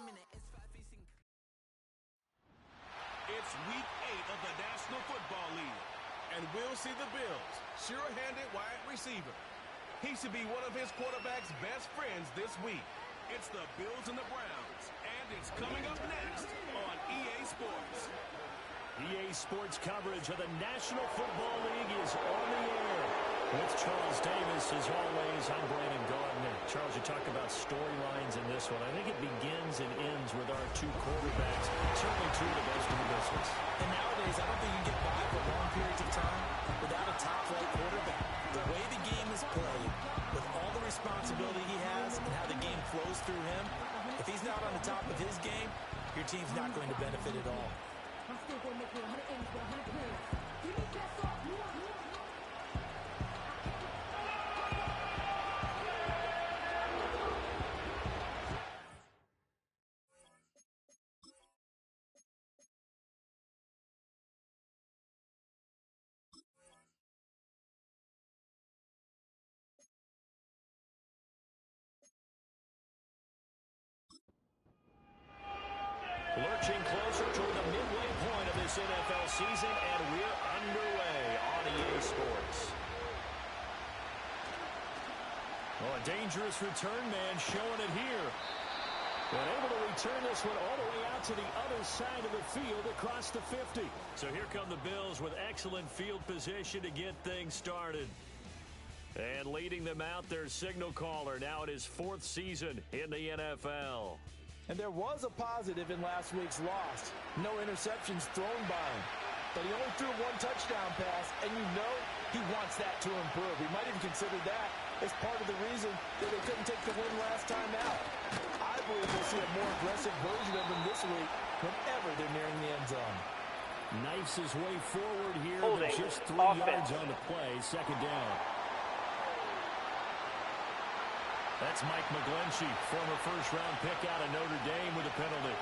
It's week 8 of the National Football League, and we'll see the Bills' sure-handed wide receiver. He should be one of his quarterback's best friends this week. It's the Bills and the Browns, and it's coming up next on EA Sports. EA Sports coverage of the National Football League is on the air. With Charles Davis, as always, I'm Brandon Gardner. Charles, you talk about storylines in this one. I think it begins and ends with our two quarterbacks, certainly two of the best in the business. And nowadays, I don't think you can get by for long periods of time without a top-flight quarterback. The way the game is played, with all the responsibility he has and how the game flows through him, if he's not on the top of his game, your team's not going to benefit at all. I'm still going to make it 100 innings for 100 plays. Give me that off. Lurching closer toward the midway point of this NFL season, and we're underway on EA Sports. Oh, a dangerous return man showing it here. And able to return this one all the way out to the other side of the field across the 50. So here come the Bills with excellent field position to get things started. And leading them out, their signal caller. Now it is 4th season in the NFL. And there was a positive in last week's loss. No interceptions thrown by him. But he only threw one touchdown pass, and you know he wants that to improve. He might even consider that as part of the reason that they couldn't take the win last time out. I believe we'll see a more aggressive version of him this week whenever they're nearing the end zone. Knifes his way forward here. Holding. Just 3 Offense. yards on the play. 2nd down. That's Mike McGlinchey, former first-round pick out of Notre Dame with a penalty.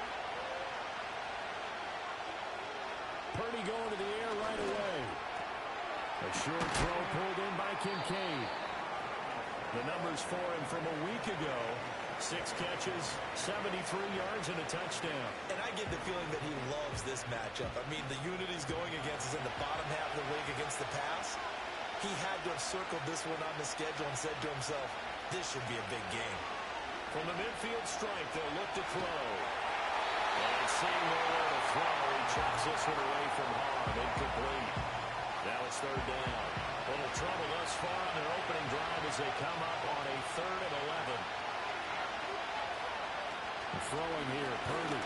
Purdy going to the air right away. A short throw pulled in by Kincaid. The numbers for him from a week ago: 6 catches, 73 yards, and a touchdown. And I get the feeling that he loves this matchup. I mean, the unit he's going against is in the bottom half of the league against the pass. He had to have circled this one on the schedule and said to himself, this should be a big game. From the midfield strike, they'll look to throw. And seeing nowhere to throw, he chops this one away from harm. Incomplete. Now it's 3rd down. A little trouble thus far on their opening drive as they come up on a 3rd and 11. Throwing here, Purdy.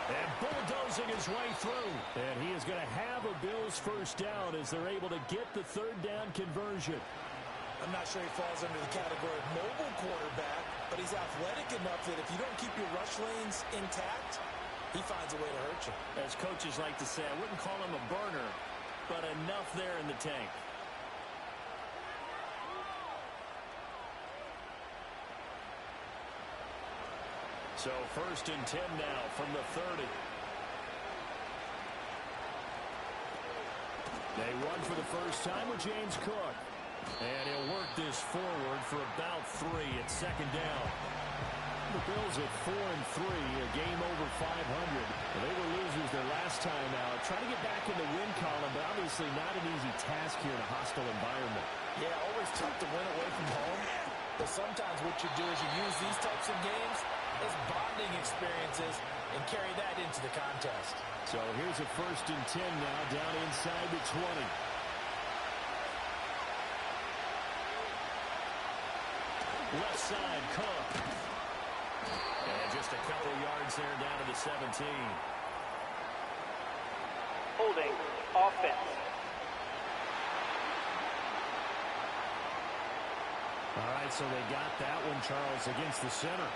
And bulldozing his way through. And he is going to have a Bills first down as they're able to get the 3rd down conversion. I'm not sure he falls under the category of mobile quarterback, but he's athletic enough that if you don't keep your rush lanes intact, he finds a way to hurt you. As coaches like to say, I wouldn't call him a burner, but enough there in the tank. So 1st and 10 now from the 30. They run for the first time with James Cook. And he'll work this forward for about 3 at 2nd down. The Bills at 4-3, a game over 500. They were losers their last time out. Trying to get back in the win column, but obviously not an easy task here in a hostile environment. Yeah, always tough to win away from home. But sometimes what you do is you use these types of games as bonding experiences and carry that into the contest. So here's a 1st and 10 now, down inside the 20. Left side, Cook. And just a couple yards there down to the 17. Holding. Offense. All right, so they got that one, Charles, against the center.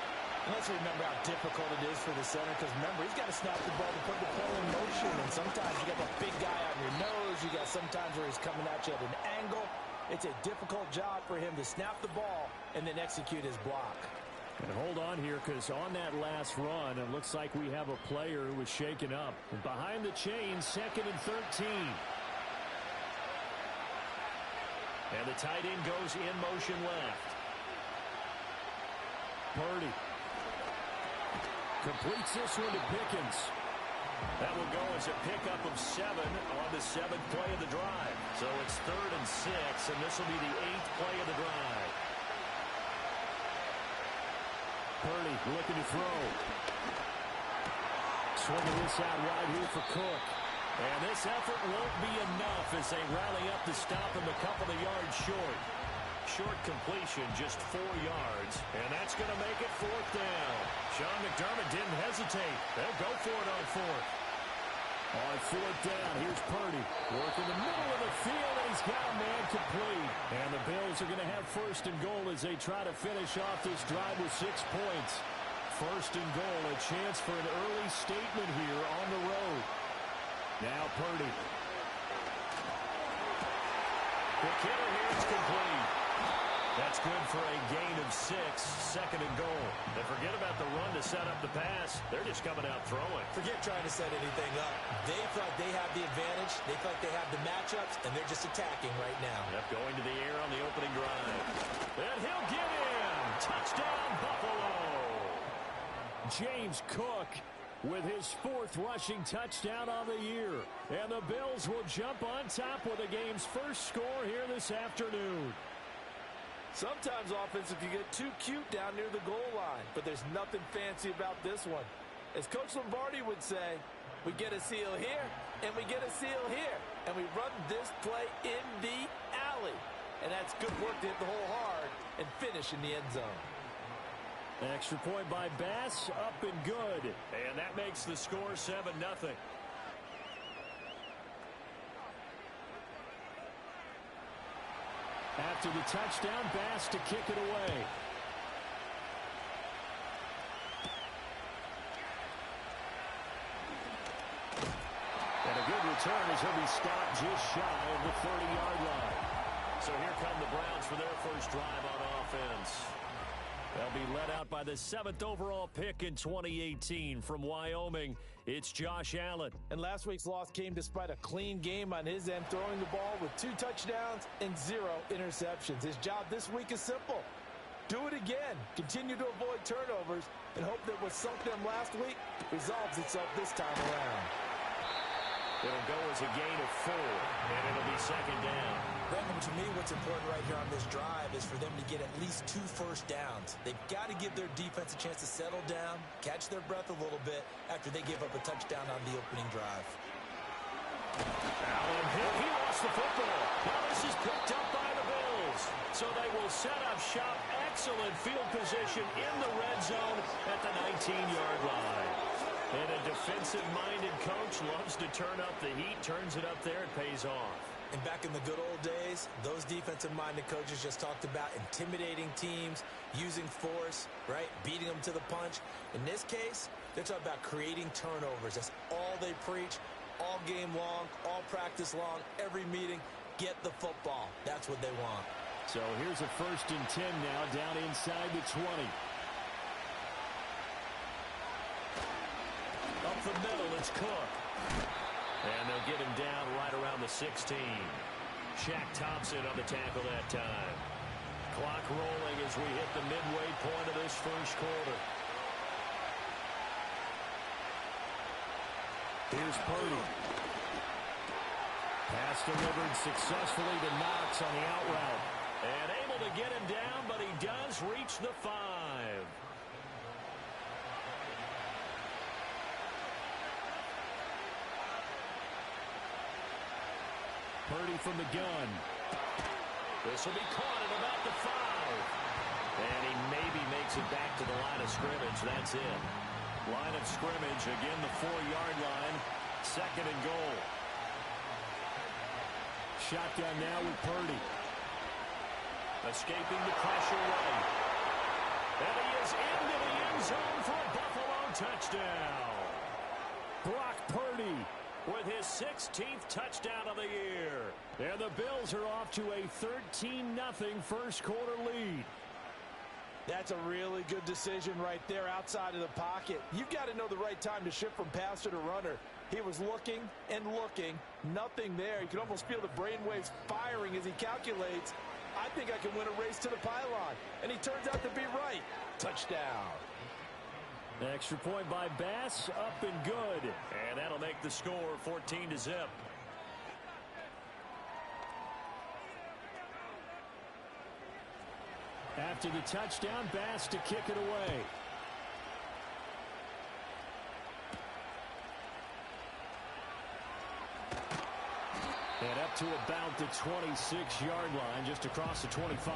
And let's remember how difficult it is for the center, because remember, he's got to snap the ball to put the play in motion, and sometimes you got that big guy on your nose. You got sometimes where he's coming at you at an angle. It's a difficult job for him to snap the ball and then execute his block. And hold on here, because on that last run, it looks like we have a player who was shaken up. And behind the chains, 2nd and 13. And the tight end goes in motion left. Purdy completes this one to Pickens. That will go as a pickup of 7 on the 7th play of the drive. So it's 3rd and 6, and this will be the 8th play of the drive. Purdy looking to throw. Swinging this out wide here for Cook. And this effort won't be enough as they rally up to stop him a couple of yards short. Short completion, just 4 yards, and that's going to make it 4th down. Sean McDermott didn't hesitate. They'll go for it on 4th. On 4th down, here's Purdy. Working the middle of the field, and he's got a man complete. And the Bills are going to have 1st and goal as they try to finish off this drive with 6 points. 1st and goal, a chance for an early statement here on the road. Now Purdy. The killer here is complete. That's good for a gain of 6, 2nd and goal. And forget about the run to set up the pass. They're just coming out throwing. Forget trying to set anything up. They feel like they have the advantage. They feel like they have the matchups, and they're just attacking right now. Yep, going to the air on the opening drive. And he'll get in. Touchdown, Buffalo. James Cook with his 4th rushing touchdown on the year. And the Bills will jump on top with the game's first score here this afternoon. Sometimes offense can get too cute down near the goal line, but there's nothing fancy about this one. As Coach Lombardi would say, we get a seal here, and we get a seal here, and we run this play in the alley. And that's good work to hit the hole hard and finish in the end zone. Extra point by Bass, up and good. And that makes the score 7-0. After the touchdown, Bass to kick it away. And a good return as he'll be stopped just shy of the 30-yard line. So here come the Browns for their first drive on offense. They'll be led out by the 7th overall pick in 2018 from Wyoming. It's Josh Allen. And last week's loss came despite a clean game on his end, throwing the ball with 2 touchdowns and 0 interceptions. His job this week is simple. Do it again. Continue to avoid turnovers and hope that what sunk them last week resolves itself this time around. It'll go as a gain of 4, and it'll be 2nd down. Brandon, to me, what's important right here on this drive is for them to get at least 2 first downs. They've got to give their defense a chance to settle down, catch their breath a little bit after they give up a touchdown on the opening drive. Allen hit. He lost the football. Now this is picked up by the Bills. So they will set up shop. Excellent field position in the red zone at the 19-yard line. And a defensive-minded coach loves to turn up the heat, turns it up there, it pays off. And back in the good old days, those defensive-minded coaches just talked about intimidating teams, using force, right, beating them to the punch. In this case, they're talking about creating turnovers. That's all they preach, all game long, all practice long, every meeting. Get the football. That's what they want. So here's a 1st and 10 now, down inside the 20. Up the middle, it's Cook. And they'll get him down right around the 16. Shaq Thompson on the tackle that time. Clock rolling as we hit the midway point of this first quarter. Here's Purdy. Pass delivered successfully to Knox on the out route. And able to get him down, but he does reach the 5. Purdy from the gun. This will be caught at about the 5. And he maybe makes it back to the line of scrimmage. That's it. Line of scrimmage, again the 4-yard line. 2nd and goal. Shotgun now with Purdy. Escaping the pressure right. And he is into the end zone for a Buffalo touchdown. Brock Purdy with his 16th touchdown of the year. And the Bills are off to a 13-0 first quarter lead. That's a really good decision right there outside of the pocket. You've got to know the right time to shift from passer to runner. He was looking and looking, nothing there. You can almost feel the brainwaves firing as he calculates, I think I can win a race to the pylon. And he turns out to be right. Touchdown. Extra point by Bass, up and good. And that'll make the score 14-0. After the touchdown, Bass to kick it away. And up to about the 26-yard line, just across the 25.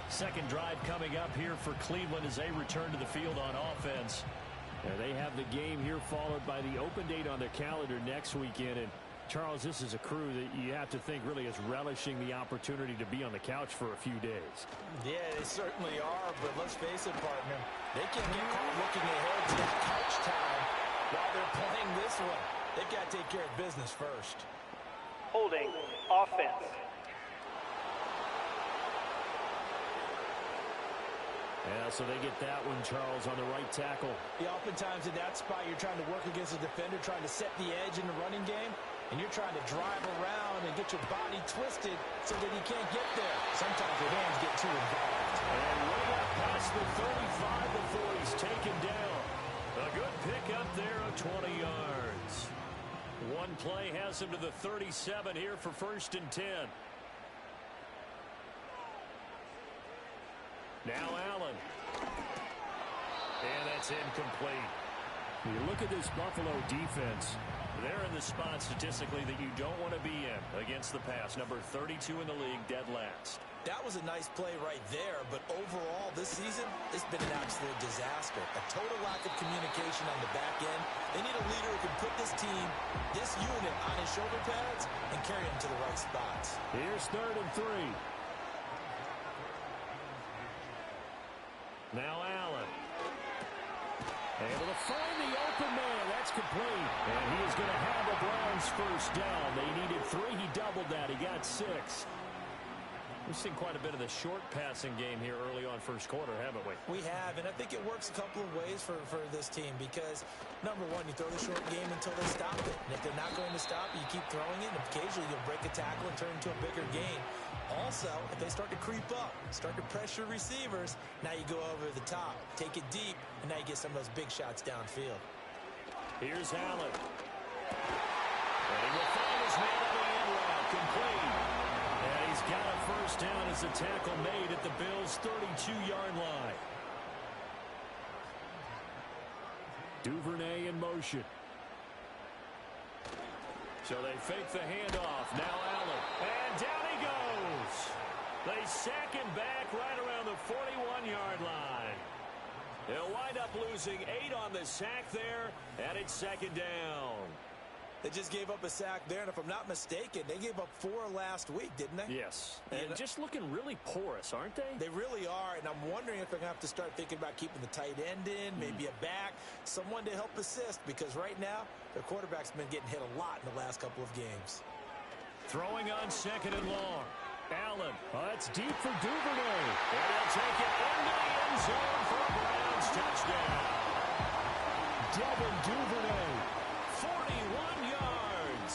Second drive coming up here for Cleveland as they return to the field on offense. And they have the game here followed by the open date on their calendar next weekend. And Charles, this is a crew that you have to think really is relishing the opportunity to be on the couch for a few days. Yeah, they certainly are, but let's face it, partner. They can't get caught looking ahead to that couch time while they're playing this one. They've got to take care of business first. Holding offense. Yeah, so they get that one, Charles, on the right tackle. Yeah, oftentimes in that spot, you're trying to work against a defender, trying to set the edge in the running game, and you're trying to drive around and get your body twisted so that he can't get there. Sometimes your hands get too involved. And way up past the 35 before he's taken down. A good pick up there of 20 yards. One play has him to the 37 here for 1st and 10. Now Allen. And that's incomplete. You look at this Buffalo defense. They're in the spot statistically that you don't want to be in against the pass. Number 32 in the league, dead last. That was a nice play right there, but overall this season, it's been an absolute disaster. A total lack of communication on the back end. They need a leader who can put this team, this unit, on his shoulder pads and carry them to the right spots. Here's 3rd and 3. Now Allen. Able to find the open man. That's complete. And he is going to have the Browns first down. They needed 3. He doubled that. He got 6. We've seen quite a bit of the short passing game here early on first quarter, haven't we? We have, and I think it works a couple of ways for this team because, number one, you throw the short game until they stop it. And if they're not going to stop it, you keep throwing it, and occasionally you'll break a tackle and turn into a bigger gain. Also, if they start to creep up, start to pressure receivers, now you go over the top, take it deep, and now you get some of those big shots downfield. Here's Allen. And he will find his man on the end route, complete. And he's got a first down as the tackle made at the Bills' 32-yard line. Duvernay in motion. So they fake the handoff. Now Allen. And down he goes. They sack him back right around the 41-yard line. They'll wind up losing 8 on the sack there, and it's 2nd down. They just gave up a sack there, and if I'm not mistaken, they gave up 4 last week, didn't they? Yes. And just looking really porous, aren't they? They really are, and I'm wondering if they're going to have to start thinking about keeping the tight end in, maybe a back, someone to help assist, because right now, their quarterback's been getting hit a lot in the last couple of games. Throwing on 2nd and long. Allen. That's deep for Duvernay. And he'll take it into the end zone for a Browns touchdown. Devin Duvernay. 41 yards.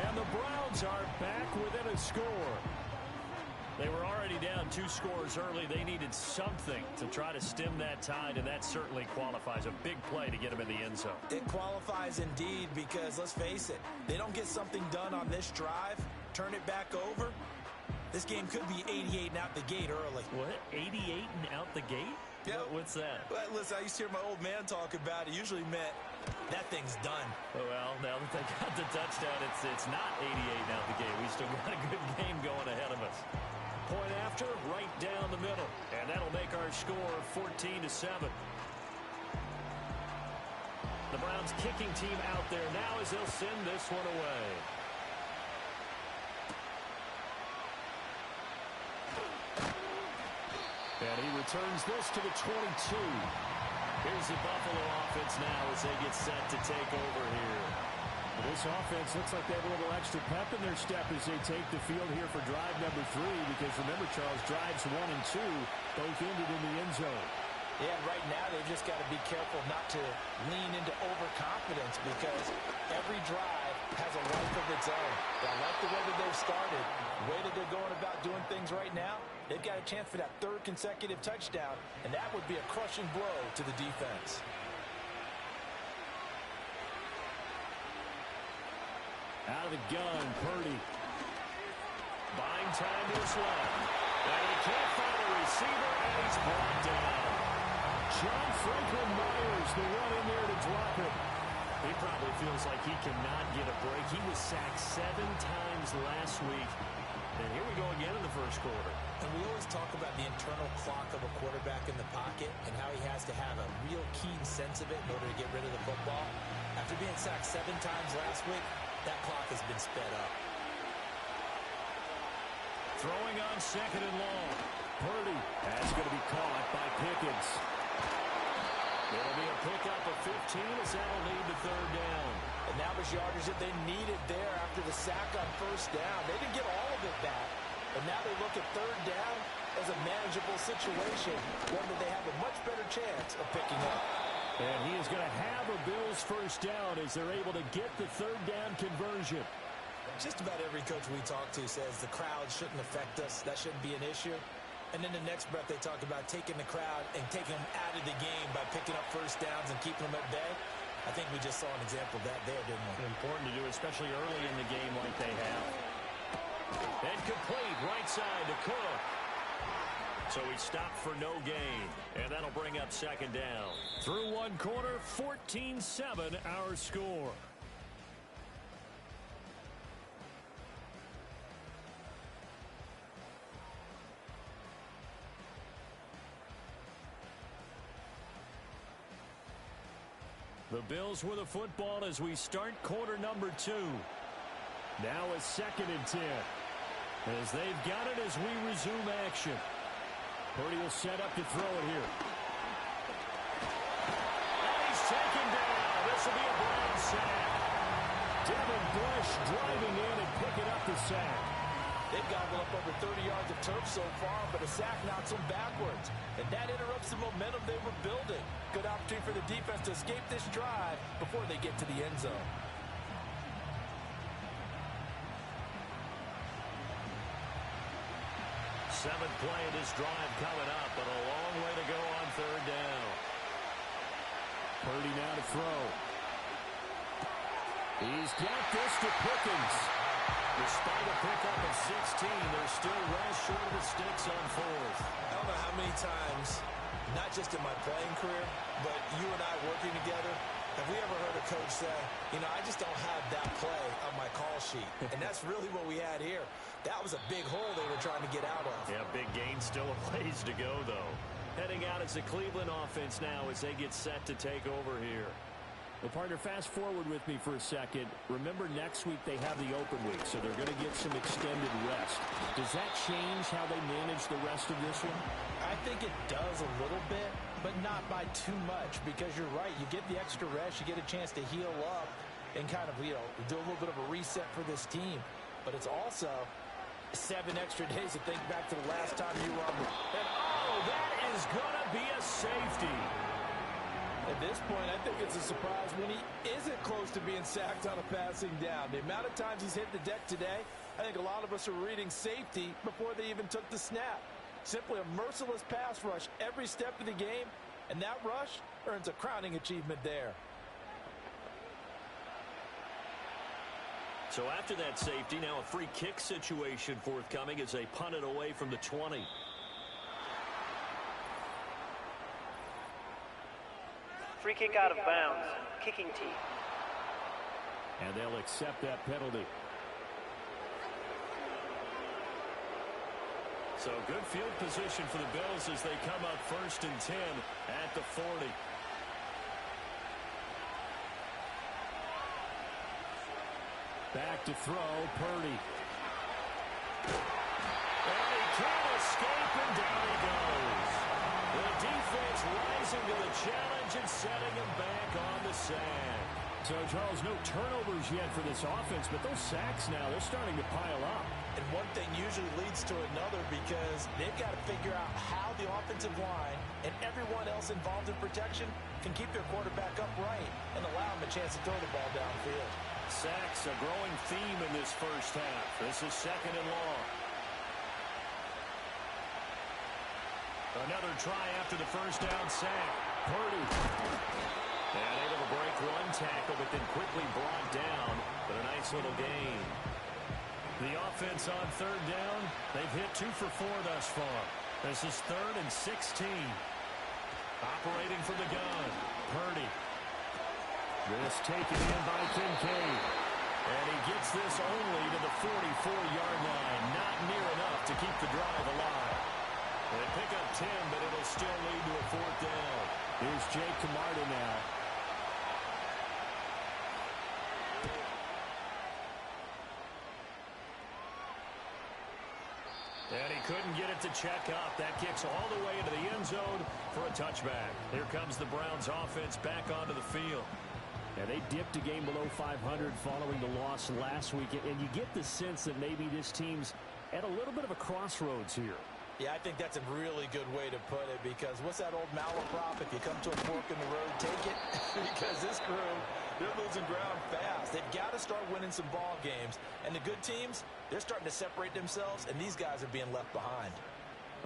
And the Browns are back within a score. They were already down 2 scores early. They needed something to try to stem that tide, and that certainly qualifies. A big play to get them in the end zone. It qualifies indeed because, let's face it, they don't get something done on this drive, turn it back over, this game could be 88 and out the gate early. What? 88 and out the gate? Yeah. What's that? Well, listen, I used to hear my old man talk about it. Usually meant that thing's done. Well, now that they got the touchdown, it's not 88 and out the gate. We still got a good game going ahead of us. Point after, right down the middle. And that'll make our score 14-7. The Browns kicking team out there now as they'll send this one away. And he returns this to the 22. Here's the Buffalo offense now as they get set to take over here. This offense looks like they have a little extra pep in their step as they take the field here for drive number 3, because remember, Charles, drives 1 and 2 both ended in the end zone. Yeah, right now they've just got to be careful not to lean into overconfidence because every drive has a life of its own. I like the way that they've started, the way that they're going about doing things right now. They've got a chance for that third consecutive touchdown, and that would be a crushing blow to the defense. Out of the gun, Purdy. Buying time to his left. And he can't find a receiver, and he's brought down. John Franklin Myers, the one in there to drop it. He probably feels like he cannot get a break. He was sacked 7 times last week. And here we go again in the first quarter. And we always talk about the internal clock of a quarterback in the pocket and how he has to have a real keen sense of it in order to get rid of the football. After being sacked 7 times last week, that clock has been sped up. Throwing on second and long. Purdy. That's going to be caught by Pickens. It'll be a pickup of 15 as that'll lead to third down. And now there's yardage that they needed there after the sack on first down. They didn't get all of it back. But now they look at third down as a manageable situation, one that they have a much better chance of picking up. And he is going to have a Bills first down as they're able to get the third down conversion. Just about every coach we talk to says the crowd shouldn't affect us. That shouldn't be an issue. And then the next breath they talk about taking the crowd and taking them out of the game by picking up first downs and keeping them at bay. I think we just saw an example of that there, didn't we? Important to do, especially early in the game like they have. And complete right side to Cook. So he stopped for no gain. And that'll bring up second down. Through one quarter, 14-7 our score. The Bills with a football as we start quarter number 2. Now a 2nd and 10. As they've got it as we resume action. Purdy will set up to throw it here. And he's taken down. This will be a Brown sack. Devin Bush driving in and picking up the sack. They've gobbled up over 30 yards of turf so far, but a sack knocks them backwards. And that interrupts the momentum they were building. Good opportunity for the defense to escape this drive before they get to the end zone. Seventh play of this drive coming up, but a long way to go on third down. Purdy now to throw. He's got this to Pickens. Despite a pickup of 16, they're still well short of the sticks on fourth. I don't know how many times, not just in my playing career, but you and I working together, have we ever heard a coach say, you know, I just don't have that play on my call sheet. And that's really what we had here. That was a big hole they were trying to get out of. Yeah, big gain, still a ways to go, though. Heading out as the Cleveland offense now as they get set to take over here. Well, partner, fast forward with me for a second. Remember, next week they have the open week, so they're going to get some extended rest. Does that change how they manage the rest of this one? I think it does a little bit, but not by too much, because you're right. You get the extra rest. You get a chance to heal up and kind of, you know, do a little bit of a reset for this team. But it's also 7 extra days to think back to the last time you were on the... And, oh, that is going to be a safety. At this point, I think it's a surprise when he isn't close to being sacked on a passing down. The amount of times he's hit the deck today, I think a lot of us are reading safety before they even took the snap. Simply a merciless pass rush every step of the game, and that rush earns a crowning achievement there. So after that safety, now a free kick situation forthcoming as they punt it away from the 20. Free kick out of bounds. Kicking team. And they'll accept that penalty. So good field position for the Bills as they come up 1st and 10 at the 40. Back to throw, Purdy. And he can't escape, and down he goes. The defense rising to the challenge and setting him back on the sack. So, Charles, no turnovers yet for this offense, but those sacks now, they're starting to pile up. And one thing usually leads to another because they've got to figure out how the offensive line and everyone else involved in protection can keep their quarterback upright and allow him a chance to throw the ball downfield. Sacks a growing theme in this first half. This is 2nd and long. Another try after the first down sack. Purdy. And able to break one tackle, but then quickly brought down. But a nice little gain. The offense on 3rd down, they've hit 2 for 4 thus far. This is 3rd and 16. Operating from the gun, Purdy. This taken in by Kincaid. And he gets this only to the 44-yard line. Not near enough to keep the drive alive. They pick up 10, but it'll still lead to a 4th down. Here's Jake Camarda now. And he couldn't get it to check up. That kicks all the way into the end zone for a touchback. Here comes the Browns offense back onto the field. And they dipped a game below 500 following the loss last week. And you get the sense that maybe this team's at a little bit of a crossroads here. Yeah, I think that's a really good way to put it, because what's that old malaprop? If you come to a fork in the road, take it. Because this crew, they're losing ground fast. They've got to start winning some ball games. And the good teams, they're starting to separate themselves, and these guys are being left behind.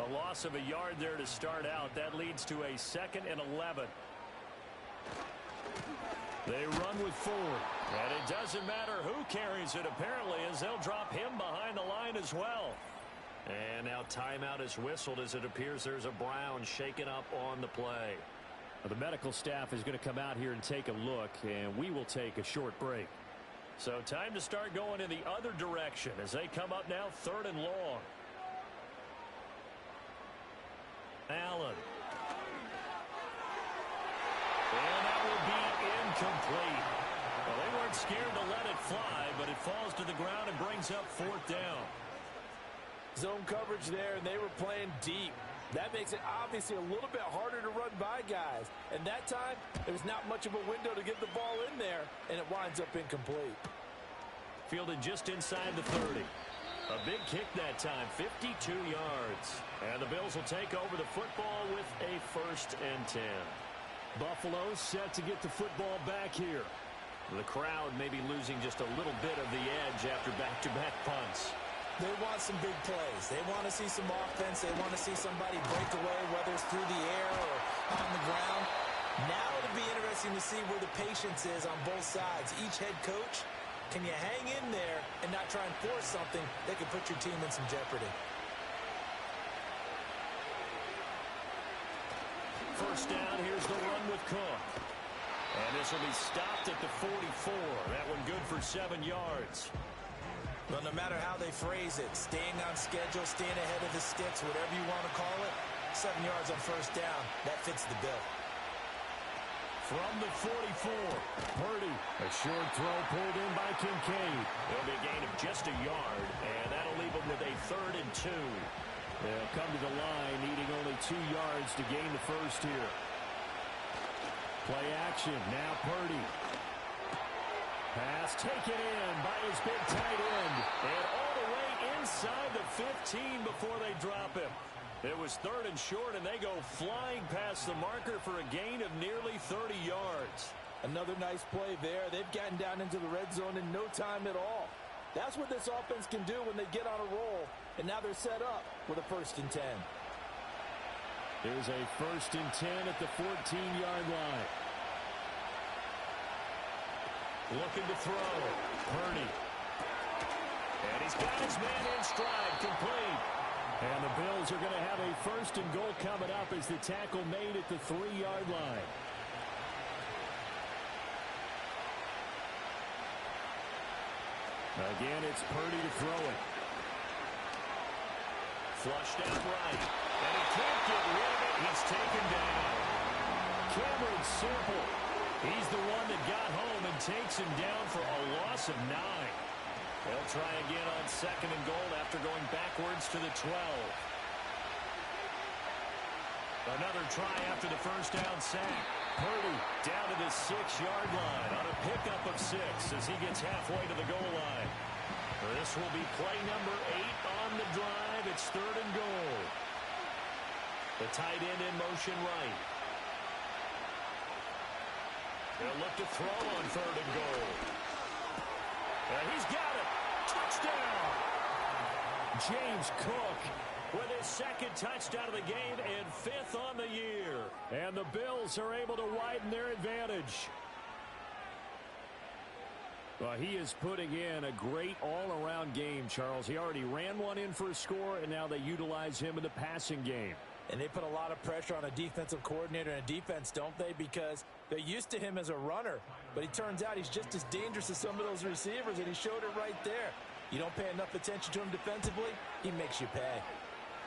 A loss of a yard there to start out. That leads to a 2nd and 11. They run with 4. And it doesn't matter who carries it, apparently, as they'll drop him behind the line as well. And now timeout is whistled as it appears there's a Brown shaken up on the play. Well, the medical staff is going to come out here and take a look, and we will take a short break. So time to start going in the other direction as they come up now 3rd and long. Allen. And that will be incomplete. Well, they weren't scared to let it fly, but it falls to the ground and brings up 4th down. Zone coverage there, and they were playing deep. That makes it obviously a little bit harder to run by guys. And that time, there's not much of a window to get the ball in there, and it winds up incomplete. Fielded just inside the 30. A big kick that time, 52 yards. And the Bills will take over the football with a 1st and 10. Buffalo set to get the football back here. The crowd may be losing just a little bit of the edge after back-to-back punts. They want some big plays. They want to see some offense. They want to see somebody break away, whether it's through the air or on the ground. Now it'll be interesting to see where the patience is on both sides. Each head coach, can you hang in there and not try and force something that could put your team in some jeopardy? 1st down, here's the run with Cook. And this will be stopped at the 44. That one good for 7 yards. Well, no matter how they phrase it, staying on schedule, staying ahead of the sticks, whatever you want to call it, 7 yards on 1st down, that fits the bill. From the 44, Purdy. A short throw pulled in by Kincaid. It'll be a gain of just a yard, and that'll leave them with a 3rd and 2. They'll come to the line, needing only 2 yards to gain the first here. Play action, now Purdy. Pass taken in by his big tight end. And all the way inside the 15 before they drop him. It was 3rd and short, and they go flying past the marker for a gain of nearly 30 yards. Another nice play there. They've gotten down into the red zone in no time at all. That's what this offense can do when they get on a roll. And now they're set up with a 1st and 10. There's a 1st and 10 at the 14-yard line. Looking to throw. Purdy. And he's got his man in stride, complete. And the Bills are going to have a 1st and goal coming up as the tackle made at the 3-yard line. Again, it's Purdy to throw it. Flushed out right. And he can't get rid of it. He's taken down. Cameron Simple. He's the one that got home and takes him down for a loss of 9. They'll try again on 2nd and goal after going backwards to the 12. Another try after the 1st down sack. Purdy down to the 6-yard line on a pickup of 6 as he gets halfway to the goal line. This will be play number 8 on the drive. It's 3rd and goal. The tight end in motion right. They'll look to throw on 3rd and goal. And he's got it. Touchdown. James Cook with his second touchdown of the game and 5th on the year. And the Bills are able to widen their advantage. Well, he is putting in a great all-around game, Charles. He already ran one in for a score, and now they utilize him in the passing game. And they put a lot of pressure on a defensive coordinator and a defense, don't they? Because they're used to him as a runner. But it turns out he's just as dangerous as some of those receivers, and he showed it right there. You don't pay enough attention to him defensively, he makes you pay.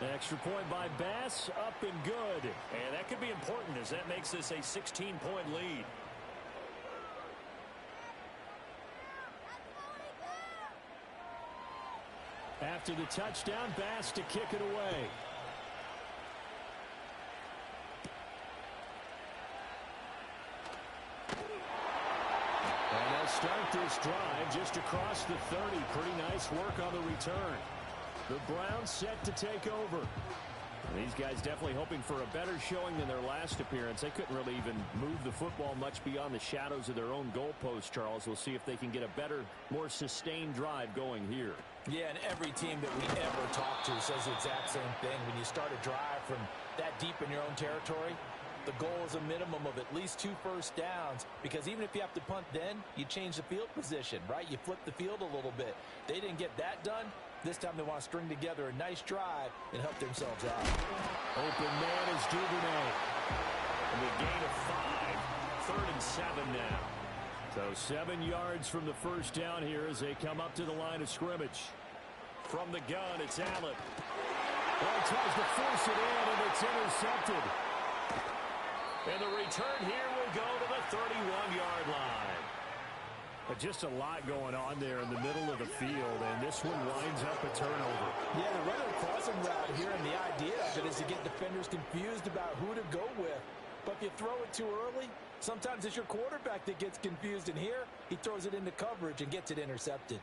An extra point by Bass, up and good. And that could be important as that makes this a 16-point lead. After the touchdown, Bass to kick it away. And they'll start this drive just across the 30. Pretty nice work on the return. The Browns set to take over. These guys definitely hoping for a better showing than their last appearance. They couldn't really even move the football much beyond the shadows of their own goalpost, Charles. We'll see if they can get a better, more sustained drive going here. Yeah, and every team that we ever talk to says the exact same thing. When you start a drive from that deep in your own territory, the goal is a minimum of at least 2 first downs, because even if you have to punt then, you change the field position, right? You flip the field a little bit. They didn't get that done. This time they want to string together a nice drive and help themselves out. Open man is Duvernay. And a gain of 5. 3rd and 7 now. So 7 yards from the first down here as they come up to the line of scrimmage. From the gun, it's Allen. Well, tries to force it in, and it's intercepted. And the return here will go to the 31-yard line. But just a lot going on there in the middle of the field, and this one winds up a turnover. Yeah, they're running a crossing route here, and the idea of it is to get defenders confused about who to go with. But if you throw it too early, sometimes it's your quarterback that gets confused, and here he throws it into coverage and gets it intercepted.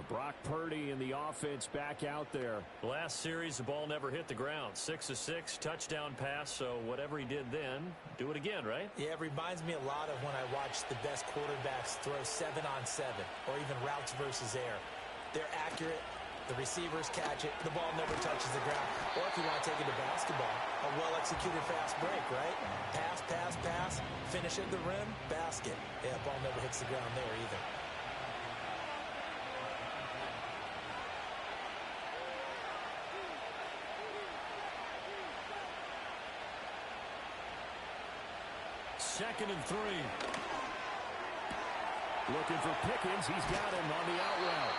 Brock Purdy and the offense back out there. Last series, the ball never hit the ground. 6 of 6, touchdown pass, so whatever he did then, do it again, right? Yeah, it reminds me a lot of when I watched the best quarterbacks throw 7-on-7 or even routes versus air. They're accurate. The receivers catch it. The ball never touches the ground. Or if you want to take it to basketball, a well-executed fast break, right? Pass, pass, pass, finish at the rim, basket. Yeah, ball never hits the ground there either. Second and 3. Looking for Pickens. He's got him on the out route.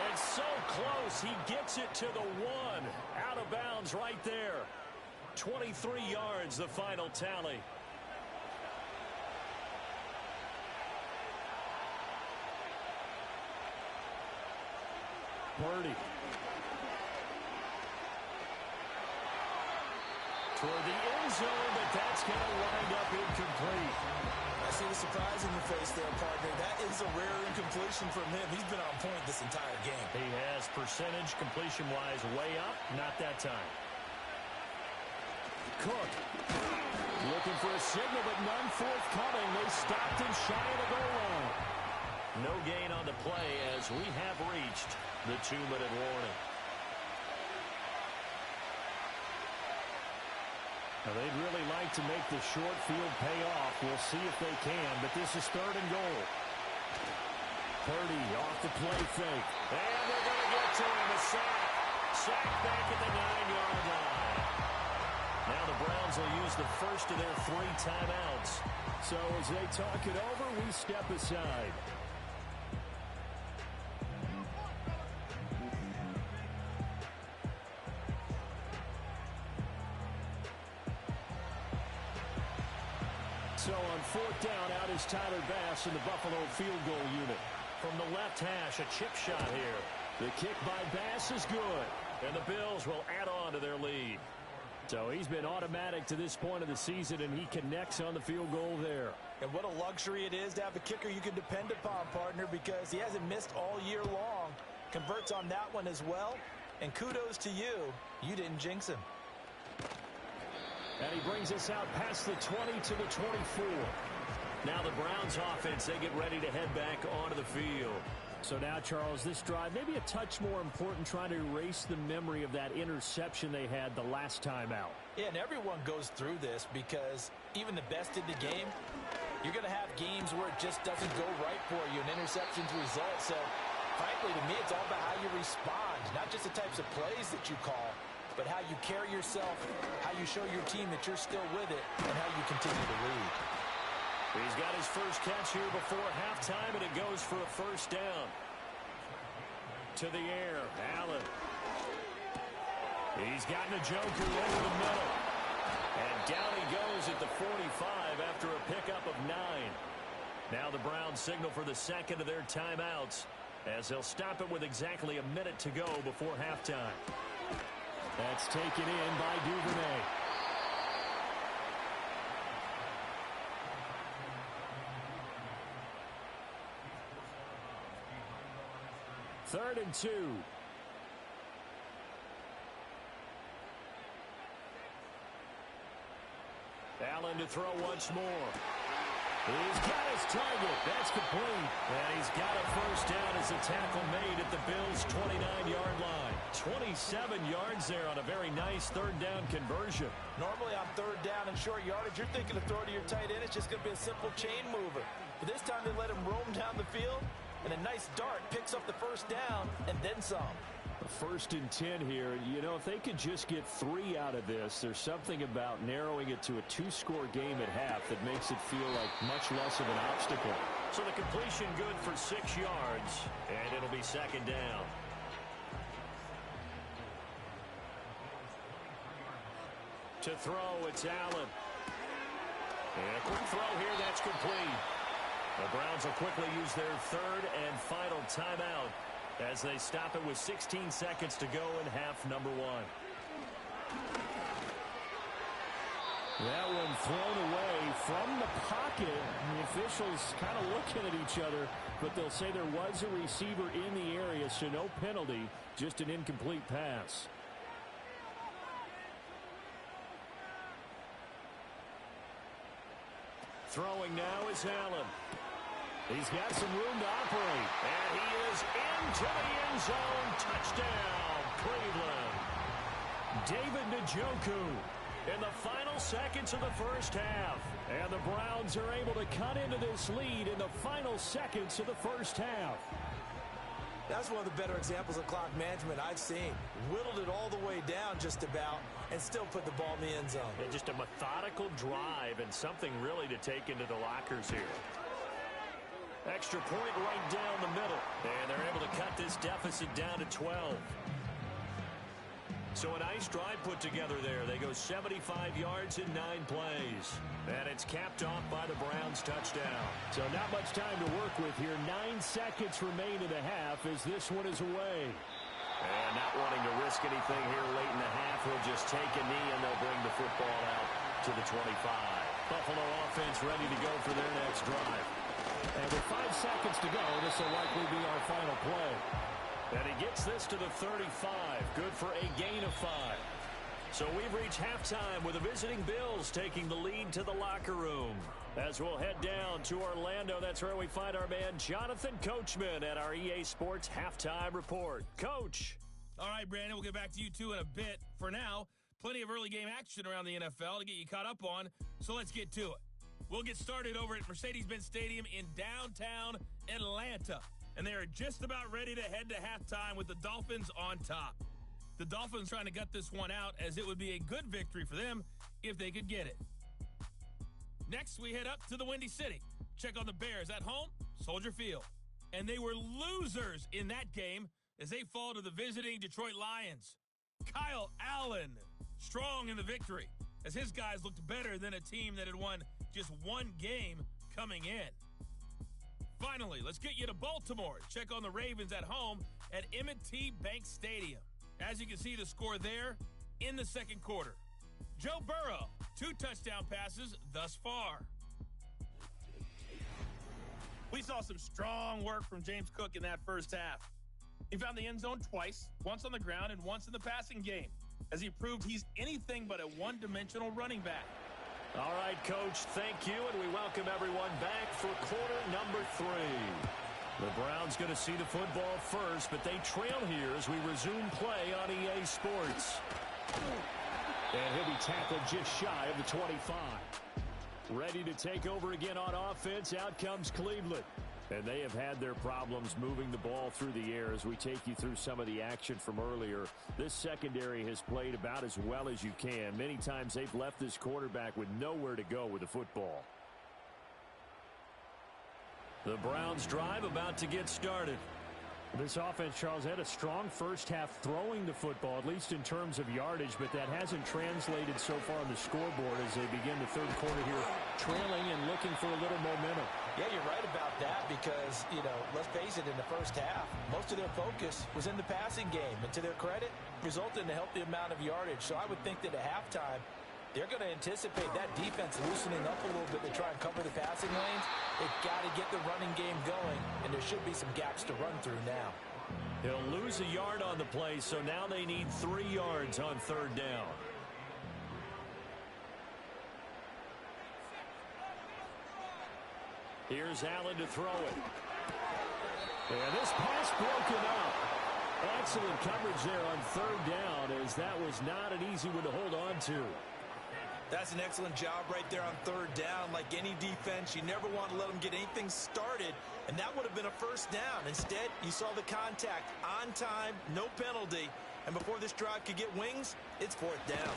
And so close. He gets it to the 1. Out of bounds right there. 23 yards, the final tally. Purdy. Toward the end zone, but that's going to wind up incomplete. I see the surprise in your face there, partner. That is a rare incompletion from him. He's been on point this entire game. He has percentage completion-wise way up. Not that time. Cook. Looking for a signal, but none forthcoming. They stopped him shy of the goal line. No gain on the play as we have reached the 2-minute warning. Now, they'd really like to make the short field pay off. We'll see if they can, but this is 3rd and goal. Purdy off the play fake. And they're going to get to him. A sack. Sack back at the 9-yard line. Now the Browns will use the first of their 3 timeouts. So as they talk it over, we step aside. So on 4th down, out is Tyler Bass in the Buffalo field goal unit. From the left hash, a chip shot here. The kick by Bass is good. And the Bills will add on to their lead. So he's been automatic to this point of the season, and he connects on the field goal there. And what a luxury it is to have a kicker you can depend upon, partner, because he hasn't missed all year long. Converts on that one as well. And kudos to you. You didn't jinx him. And he brings us out past the 20 to the 24. Now the Browns offense, they get ready to head back onto the field. So now, Charles, this drive maybe a touch more important, trying to erase the memory of that interception they had the last time out. Yeah, and everyone goes through this because even the best in the game, you're going to have games where it just doesn't go right for you, and interceptions result. So, frankly, to me, it's all about how you respond, not just the types of plays that you call, but how you carry yourself, how you show your team that you're still with it, and how you continue to lead. He's got his first catch here before halftime, and it goes for a first down. To the air, Allen. He's got Njoku over the middle. And down he goes at the 45 after a pickup of 9. Now the Browns signal for the second of their timeouts as they'll stop it with exactly a minute to go before halftime. That's taken in by Duvernay. Third and 2. Allen to throw once more. He's got his target. That's complete. And he's got a first down as the tackle made at the Bills' 29-yard line. 27 yards there on a very nice third down conversion. Normally on third down and short yardage, you're thinking of throwing to your tight end. It's just going to be a simple chain mover. But this time they let him roam down the field, and a nice dart picks up the first down and then some. First and 10 here. You know, if they could just get 3 out of this, there's something about narrowing it to a 2-score game at half that makes it feel like much less of an obstacle. So the completion good for 6 yards, and it'll be second down. To throw, it's Allen. And a quick throw here, that's complete. The Browns will quickly use their third and final timeout as they stop it with 16 seconds to go in half number 1. That one thrown away from the pocket. The officials kind of looking at each other, but they'll say there was a receiver in the area, so no penalty, just an incomplete pass. Throwing now is Allen. He's got some room to operate. And he is into the end zone. Touchdown, Cleveland. David Njoku In the final seconds of the first half. And the Browns are able to cut into this lead in the final seconds of the first half. That's one of the better examples of clock management I've seen. Whittled it all the way down just about and still put the ball in the end zone. And just a methodical drive and something really to take into the lockers here. Extra point right down the middle. And they're able to cut this deficit down to 12. So a nice drive put together there. They go 75 yards in 9 plays. And it's capped off by the Browns' touchdown. So not much time to work with here. 9 seconds remain in the half as this one is away. And not wanting to risk anything here late in the half, he'll just take a knee and they'll bring the football out to the 25. Buffalo offense ready to go for their next drive. And with 5 seconds to go, this will likely be our final play. And he gets this to the 35. Good for a gain of 5. So we've reached halftime with the visiting Bills taking the lead to the locker room. As we'll head down to Orlando, that's where we find our man Jonathan Coachman at our EA Sports Halftime Report. Coach. All right, Brandon, we'll get back to you two in a bit. For now, plenty of early game action around the NFL to get you caught up on, so let's get to it. We'll get started over at Mercedes-Benz Stadium in downtown Atlanta. And they are just about ready to head to halftime with the Dolphins on top. The Dolphins trying to gut this one out as it would be a good victory for them if they could get it. Next, we head up to the Windy City. Check on the Bears at home, Soldier Field. And they were losers in that game as they fall to the visiting Detroit Lions. Kyle Allen, strong in the victory, as his guys looked better than a team that had won just one game coming in. Finally, let's get you to Baltimore. Check on the Ravens at home at M&T Bank Stadium. As you can see the score there in the second quarter. Joe Burrow, 2 touchdown passes thus far. We saw some strong work from James Cook in that first half. He found the end zone twice, once on the ground and once in the passing game, as he proved he's anything but a one-dimensional running back. All right, Coach, thank you, and we welcome everyone back for quarter number 3. The Browns going to see the football first, but they trail here as we resume play on EA Sports. And he'll be tackled just shy of the 25. Ready to take over again on offense, out comes Cleveland. And they have had their problems moving the ball through the air as we take you through some of the action from earlier. This secondary has played about as well as you can. Many times they've left this quarterback with nowhere to go with the football. The Browns drive about to get started. This offense, Charles, had a strong first half throwing the football, at least in terms of yardage, but that hasn't translated so far on the scoreboard as they begin the third quarter here, trailing and looking for a little momentum. Yeah, you're right about that because, let's face it, in the first half, most of their focus was in the passing game. And to their credit, resulted in a healthy amount of yardage. So I would think that at halftime, they're going to anticipate that defense loosening up a little bit to try and cover the passing lanes. They've got to get the running game going, and there should be some gaps to run through now. He'll lose a yard on the play, so now they need 3 yards on third down. Here's Allen to throw it. And this pass broken up. Excellent coverage there on third down, as that was not an easy one to hold on to. That's an excellent job right there on third down. Like any defense, you never want to let them get anything started, and that would have been a first down. Instead, you saw the contact on time, no penalty, and before this drive could get wings, it's fourth down.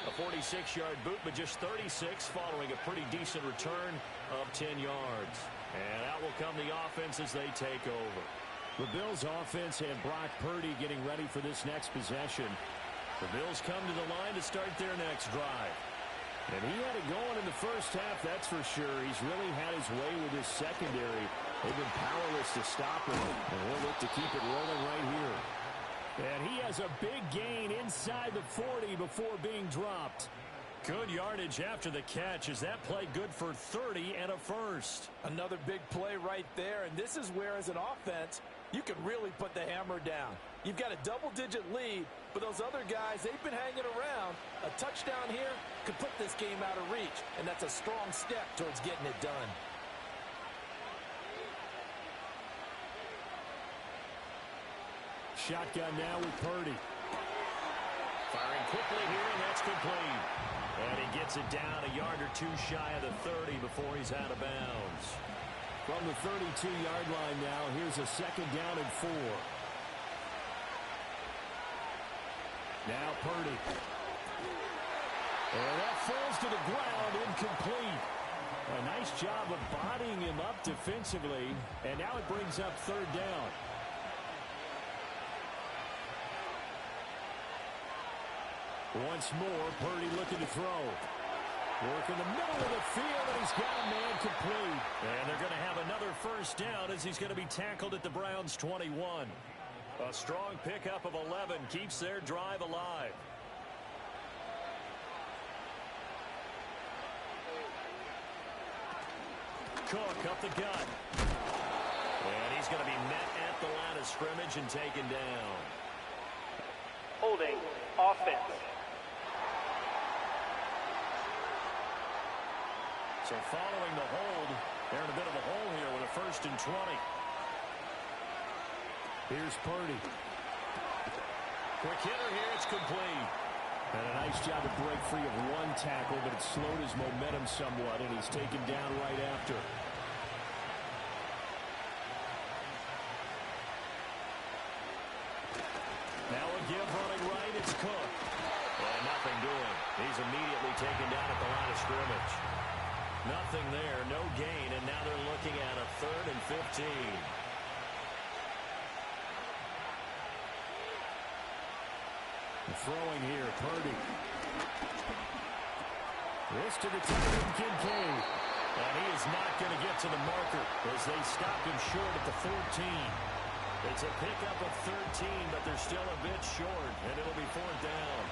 A 46-yard boot, but just 36 following a pretty decent return of 10 yards. And out will come the offense as they take over. The Bills offense and Brock Purdy getting ready for this next possession. The Bills come to the line to start their next drive. And he had it going in the first half, that's for sure. He's really had his way with his secondary. They've been powerless to stop him, and he'll look to keep it rolling right here. And he has a big gain inside the 40 before being dropped. Good yardage after the catch as that play good for 30 and a first. Another big play right there, and this is where, as an offense, you can really put the hammer down. You've got a double-digit lead, but those other guys, they've been hanging around. A touchdown here could put this game out of reach, and that's a strong step towards getting it done. Shotgun now with Purdy. Firing quickly here, and that's complete. And he gets it down a yard or two shy of the 30 before he's out of bounds. From the 32-yard line now, here's a second down and 4. Now Purdy. And that falls to the ground, incomplete. A nice job of bodying him up defensively, and now it brings up third down. Once more, Purdy looking to throw. Work in the middle of the field, and he's got a man complete. And they're going to have another first down as he's going to be tackled at the Browns' 21. A strong pickup of 11 keeps their drive alive. Cook up the gut. And he's going to be met at the line of scrimmage and taken down. Holding offense. So following the hold, they're in a bit of a hole here with a 1st and 20. Here's Purdy. Quick hitter here, it's complete. And a nice job to break free of one tackle, but it slowed his momentum somewhat, and he's taken down right after. Now a give running right, it's Cook. And nothing doing. He's immediately taken down at the line of scrimmage. Nothing there, no gain, and now they're looking at a 3rd and 15. Throwing here, Purdy. This to the tight end, Kincaid. And he is not going to get to the marker as they stop him short at the 14. It's a pickup of 13, but they're still a bit short, and it'll be 4th down.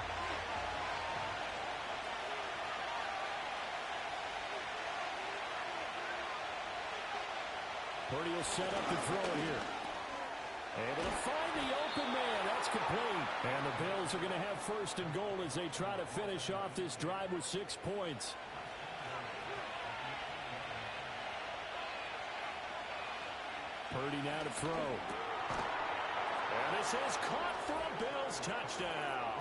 Purdy will set up to throw it here. Able to find the open man. That's complete. And the Bills are going to have first and goal as they try to finish off this drive with 6 points. Purdy now to throw. And this is caught for a Bills touchdown.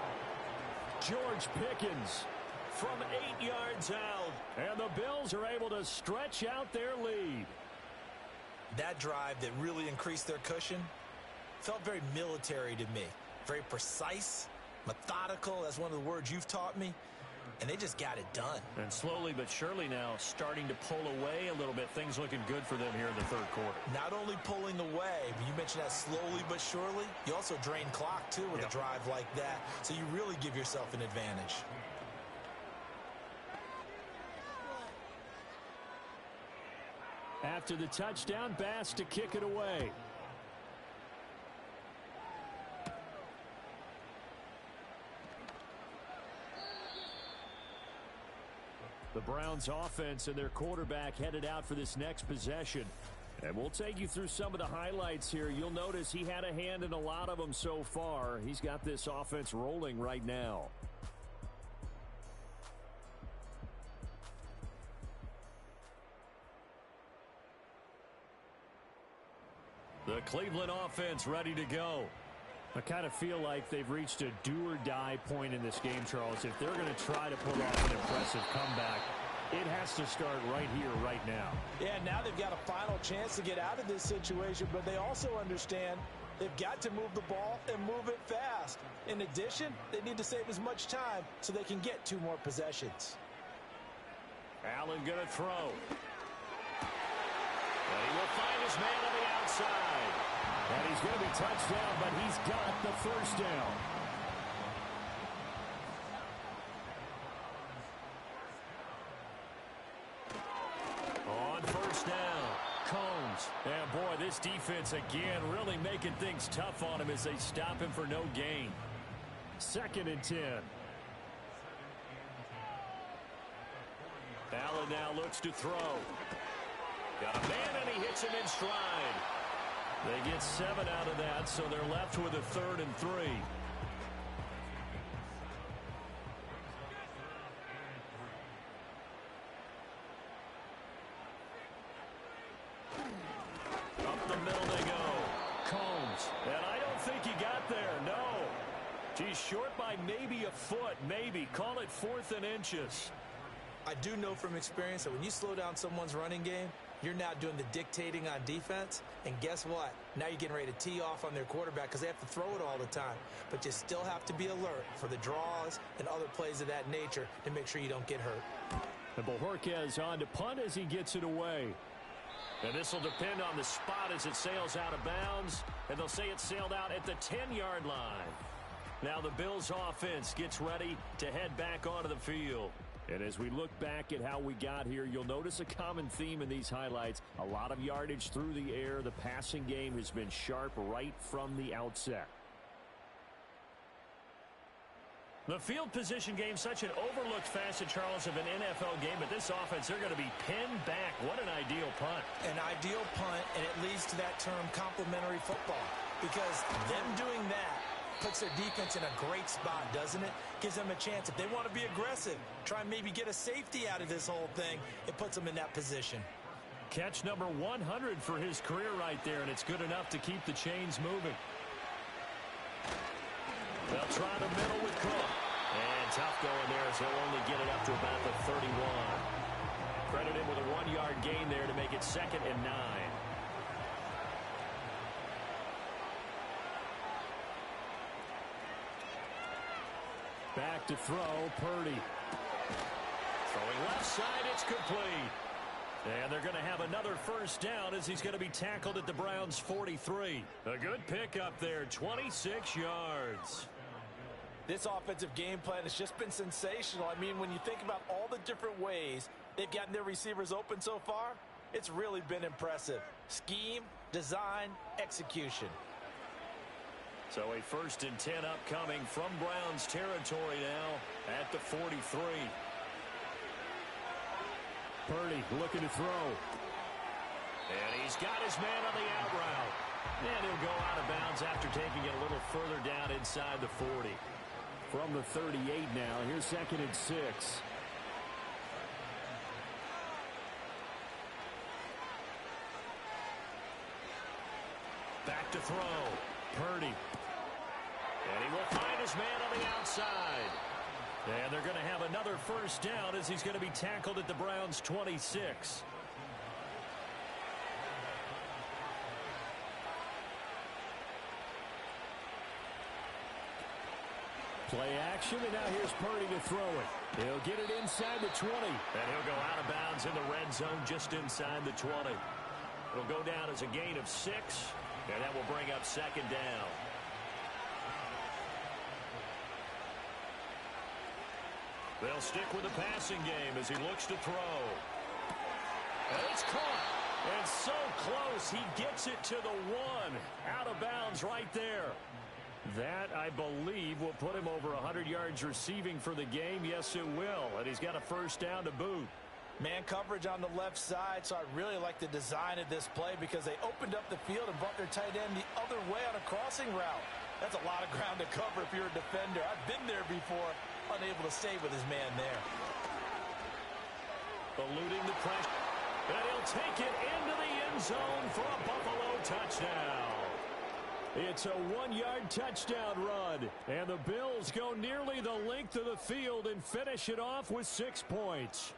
George Pickens from 8 yards out. And the Bills are able to stretch out their lead. That drive that really increased their cushion felt very military to me. Very precise, methodical. That's one of the words you've taught me. And they just got it done. And slowly but surely now starting to pull away a little bit. Things looking good for them here in the third quarter. Not only pulling away, but you mentioned that slowly but surely. You also drain clock, too, with a drive like that. So you really give yourself an advantage. After the touchdown, Bass to kick it away. The Browns offense and their quarterback headed out for this next possession. And we'll take you through some of the highlights here. You'll notice he had a hand in a lot of them so far. He's got this offense rolling right now. The Cleveland offense ready to go. I kind of feel like they've reached a do-or-die point in this game, Charles. If they're going to try to pull off an impressive comeback, it has to start right here, right now. Yeah, now they've got a final chance to get out of this situation, but they also understand they've got to move the ball and move it fast. In addition, they need to save as much time so they can get 2 more possessions. Allen going to throw. And he will find his man on the outside. And he's going to be touched down, but he's got the first down. On first down, Combs. And boy, this defense again really making things tough on him as they stop him for no gain. 2nd and 10. Allen now looks to throw. Got a man, and he hits him in stride. They get 7 out of that, so they're left with a 3rd and 3. Up the middle they go. Combs. And I don't think he got there, no. Geez, short by maybe a foot, maybe. Call it 4th and inches. I do know from experience that when you slow down someone's running game, you're now doing the dictating on defense. And guess what? Now you're getting ready to tee off on their quarterback because they have to throw it all the time. But you still have to be alert for the draws and other plays of that nature to make sure you don't get hurt. And Bojorquez on to punt as he gets it away. And this will depend on the spot as it sails out of bounds. And they'll say it sailed out at the 10-yard line. Now the Bills offense gets ready to head back onto the field. And as we look back at how we got here, you'll notice a common theme in these highlights. A lot of yardage through the air. The passing game has been sharp right from the outset. The field position game, such an overlooked facet, Charles, of an NFL game. But this offense, they're going to be pinned back. What an ideal punt. An ideal punt, and it leads to that term complementary football. Because them doing that puts their defense in a great spot, doesn't it? Gives them a chance. If they want to be aggressive, try and maybe get a safety out of this whole thing, it puts them in that position. Catch number 100 for his career right there, and it's good enough to keep the chains moving. They'll try the middle with Cook. And tough going there as he'll only get it up to about the 31. Credit him with a 1-yard gain there to make it 2nd and 9. Back to throw, Purdy. Throwing left side, it's complete. And they're going to have another first down as he's going to be tackled at the Browns' 43. A good pickup there, 26 yards. This offensive game plan has just been sensational. I mean, when you think about all the different ways they've gotten their receivers open so far, it's really been impressive. Scheme, design, execution. So a 1st and 10 upcoming from Browns territory now at the 43. Purdy looking to throw. And he's got his man on the out route. And he'll go out of bounds after taking it a little further down inside the 40. From the 38 now, here's 2nd and 6. Back to throw. Purdy. And he will find his man on the outside. And they're going to have another first down as he's going to be tackled at the Browns' 26. Play action, and now here's Purdy to throw it. He'll get it inside the 20. And he'll go out of bounds in the red zone just inside the 20. It'll go down as a gain of 6, and that will bring up 2nd down. They'll stick with the passing game as he looks to throw. And it's caught. And so close, he gets it to the 1. Out of bounds right there. That, I believe, will put him over 100 yards receiving for the game. Yes, it will. And he's got a first down to boot. Man coverage on the left side, so I really like the design of this play because they opened up the field and brought their tight end the other way on a crossing route. That's a lot of ground to cover if you're a defender. I've been there before, unable to stay with his man there. Eluding the pressure. And he'll take it into the end zone for a Buffalo touchdown. It's a 1-yard touchdown run. And the Bills go nearly the length of the field and finish it off with 6 points.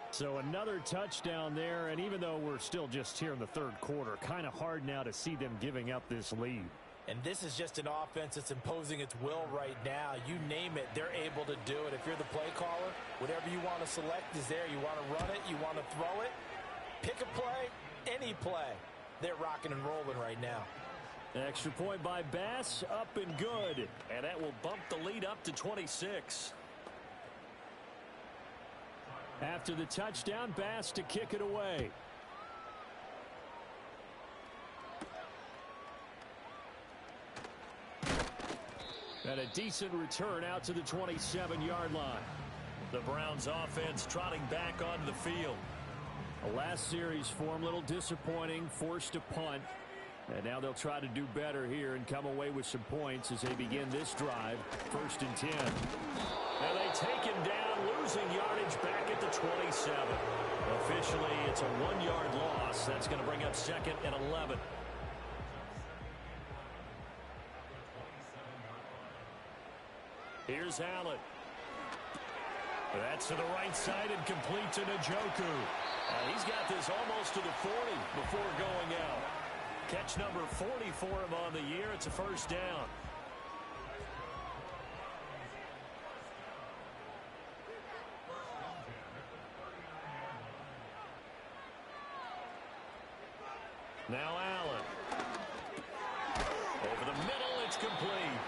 So another touchdown there, and even though we're still just here in the 3rd quarter, kind of hard now to see them giving up this lead. And this is just an offense that's imposing its will right now. You name it, they're able to do it. If you're the play caller, whatever you want to select is there. You want to run it, you want to throw it, pick a play, any play. They're rocking and rolling right now. Extra point by Bass, up and good. And that will bump the lead up to 26. After the touchdown, Bass to kick it away. And a decent return out to the 27-yard line. The Browns offense trotting back onto the field. A last series form, a little disappointing, forced to punt. And now they'll try to do better here and come away with some points as they begin this drive. 1st and 10. And they take him down, losing yardage back at the 27. Officially, it's a 1-yard loss. That's going to bring up 2nd and 11. Here's Allen. That's to the right side and complete to Njoku. He's got this almost to the 40 before going out. Catch number 40 for him on the year. It's a first down. Now Allen. Over the middle, it's complete.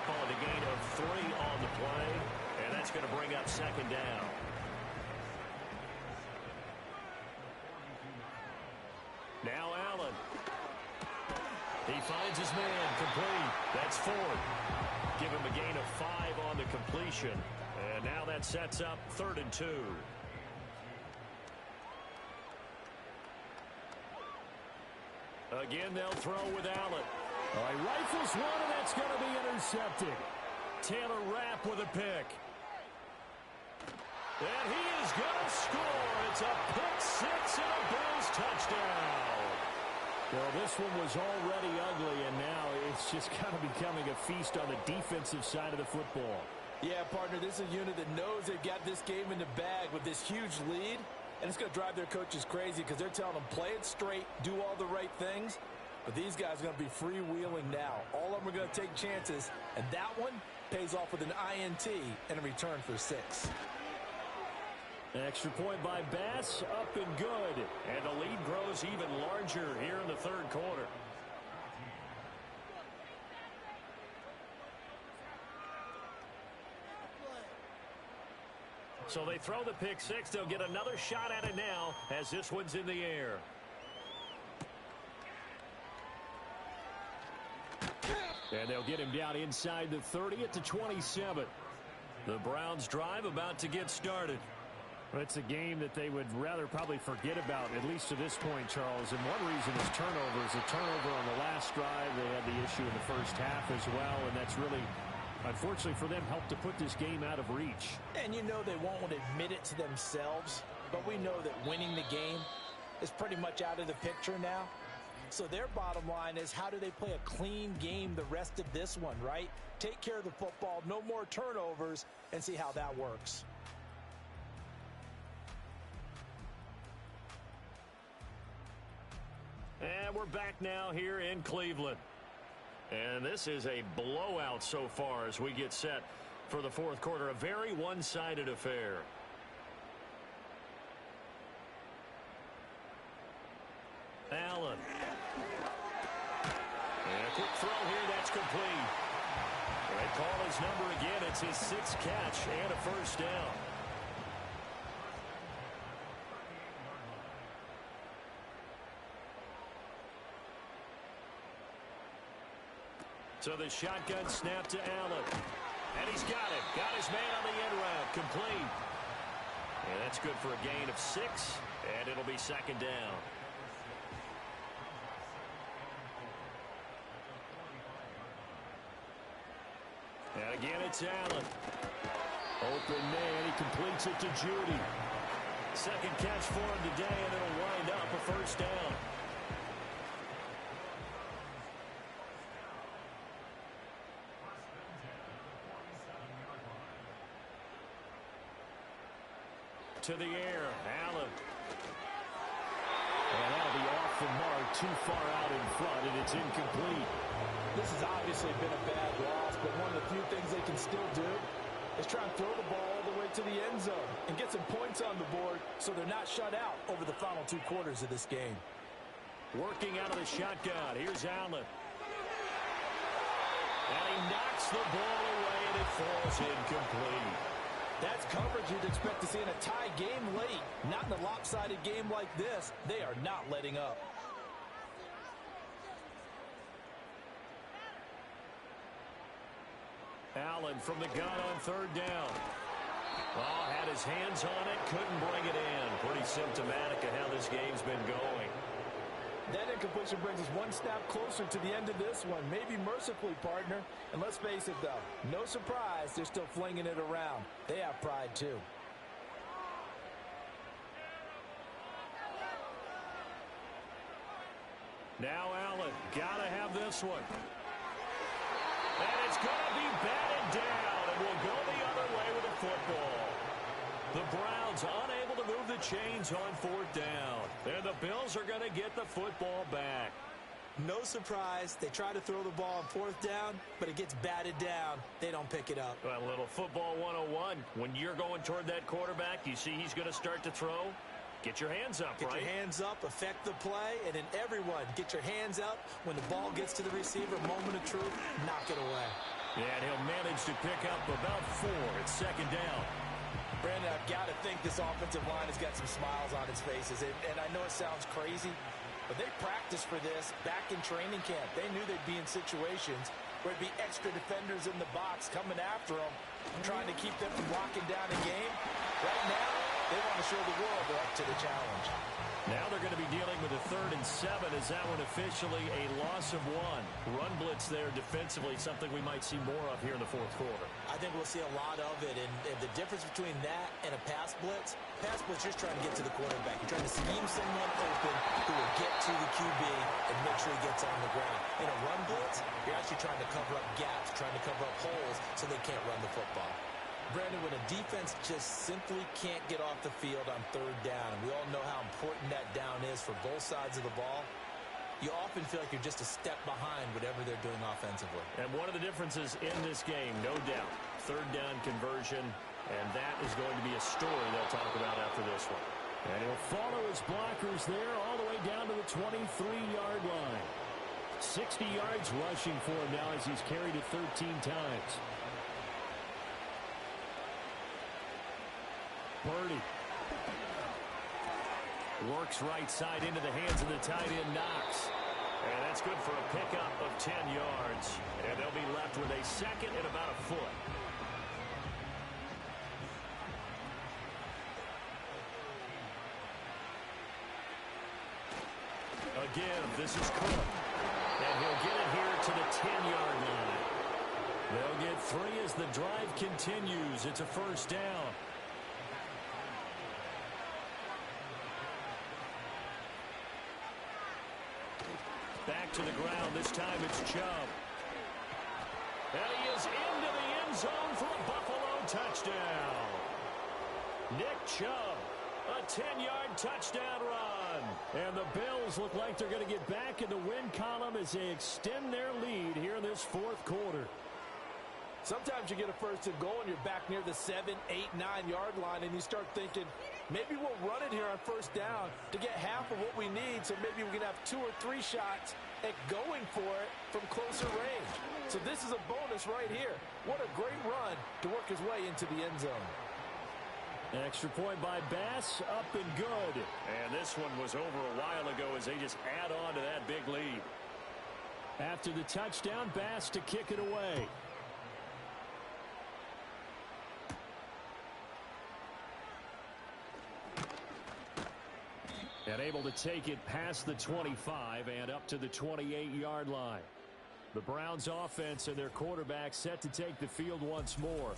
Calling a gain of 3 on the play, and that's going to bring up 2nd down. Now Allen. He finds his man, complete. That's 4. Give him a gain of 5 on the completion. And now that sets up 3rd and 2. Again, they'll throw with Allen. He rifles one, and that's going to be intercepted. Taylor Rapp with a pick. And he is going to score. It's a pick-6 and a Bills touchdown. Well, this one was already ugly, and now it's just kind of becoming a feast on the defensive side of the football. Yeah, partner, this is a unit that knows they've got this game in the bag with this huge lead, and it's going to drive their coaches crazy because they're telling them play it straight, do all the right things. But these guys are going to be freewheeling now. All of them are going to take chances, and that one pays off with an INT and a return for 6. Extra point by Bass, up and good. And the lead grows even larger here in the 3rd quarter. So they throw the pick-6. They'll get another shot at it now as this one's in the air. And they'll get him down inside the 30 at the 27. The Browns drive about to get started. Well, it's a game that they would rather probably forget about, at least to this point, Charles. And one reason is turnovers. A turnover on the last drive. They had issue in the first half as well, and that's really, unfortunately for them, helped to put this game out of reach. And you know they won't admit it to themselves, but we know that winning the game is pretty much out of the picture now. So their bottom line is, how do they play a clean game the rest of this one, right? Take care of the football, no more turnovers, and see how that works. And we're back now here in Cleveland. And this is a blowout so far as we get set for the fourth quarter. A very one-sided affair. Allen. And a quick throw here, that's complete. They call his number again. It's his sixth catch and a first down. So the shotgun snap to Allen. And he's got it. Got his man on the end route. Complete. And that's good for a gain of 6. And it'll be second down. And again, it's Allen. Open man. He completes it to Judy. Second catch for him today, and it'll wind up a first down. To the air, Allen. And that'll be off the mark, too far out in front, and it's incomplete. This has obviously been a bad loss, but one of the few things they can still do is try and throw the ball all the way to the end zone and get some points on the board so they're not shut out over the final 2 quarters of this game. Working out of the shotgun, here's Allen. And he knocks the ball away, and it falls incomplete. That's coverage you'd expect to see in a tie game late. Not in a lopsided game like this. They are not letting up. Allen from the gun on third down. Oh, had his hands on it, couldn't bring it in. Pretty symptomatic of how this game's been going. That incompletion brings us one snap closer to the end of this one. Maybe mercifully, partner. And let's face it, though, no surprise, they're still flinging it around. They have pride, too. Now Allen, gotta have this one. And it's gonna be batted down, and will go the other way with the football. The Browns unable to move the chains on fourth down. And the Bills are going to get the football back. No surprise. They try to throw the ball on fourth down, but it gets batted down. They don't pick it up. Well, a little football 101. When you're going toward that quarterback, you see he's going to start to throw. Get your hands up, right? Get your hands up, affect the play, and then everyone get your hands up. When the ball gets to the receiver, moment of truth, knock it away. Yeah, and he'll manage to pick up about 4. It's second down. Brandon, I've got to think this offensive line has got some smiles on its faces. And I know it sounds crazy, but they practiced for this back in training camp. They knew they'd be in situations where it'd be extra defenders in the box coming after them, trying to keep them from locking down a game. Right now, they want to show the world they're up to the challenge. Now they're going to be dealing with a 3rd and 7. Is that one officially a loss of 1? Run blitz there defensively, something we might see more of here in the fourth quarter. I think we'll see a lot of it. And the difference between that and a pass blitz just trying to get to the quarterback. You're trying to scheme someone open who will get to the QB and make sure he gets on the ground. In a run blitz, you're actually trying to cover up gaps, trying to cover up holes so they can't run the football. Brandon, when a defense just simply can't get off the field on third down, and we all know how important that down is for both sides of the ball, you often feel like you're just a step behind whatever they're doing offensively. And one of the differences in this game, no doubt, third down conversion, and that is going to be a story they'll talk about after this one. And he'll follow his blockers there all the way down to the 23-yard line. 60 yards rushing for him now as he's carried it 13 times. Purdy works right side into the hands of the tight end Knox. And that's good for a pickup of 10 yards. And they'll be left with a 2nd and about a foot. Again, this is Cook. And he'll get it here to the as the drive continues. It's a first down. Back to the ground. This time it's Chubb. And he is into the end zone for a Buffalo touchdown. Nick Chubb, a 10-yard touchdown run. And the Bills look like they're going to get back in the win column as they extend their lead here in this fourth quarter. Sometimes you get a first and goal and you're back near the 7, 8, 9-yard line and you start thinking, maybe we'll run it here on first down to get half of what we need, so maybe we can have 2 or 3 shots at going for it from closer range. So this is a bonus right here. What a great run to work his way into the end zone. Extra point by Bass, up and good. And this one was over a while ago as they just add on to that big lead. After the touchdown, Bass to kick it away. And able to take it past the 25 and up to the 28-yard line. The Browns offense and their quarterback set to take the field once more.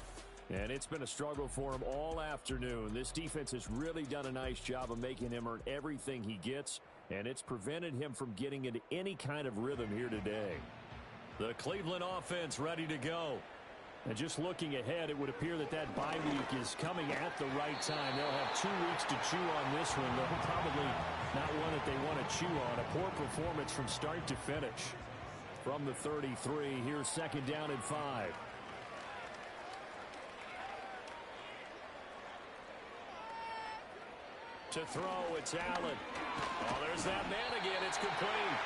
And it's been a struggle for him all afternoon. This defense has really done a nice job of making him earn everything he gets, and it's prevented him from getting into any kind of rhythm here today. The Cleveland offense ready to go. And just looking ahead, it would appear that that bye week is coming at the right time. They'll have 2 weeks to chew on this one, though probably not one that they want to chew on. A poor performance from start to finish. From the 33, here's second down and 5. To throw, it's Allen. Oh, there's that man again. It's complete.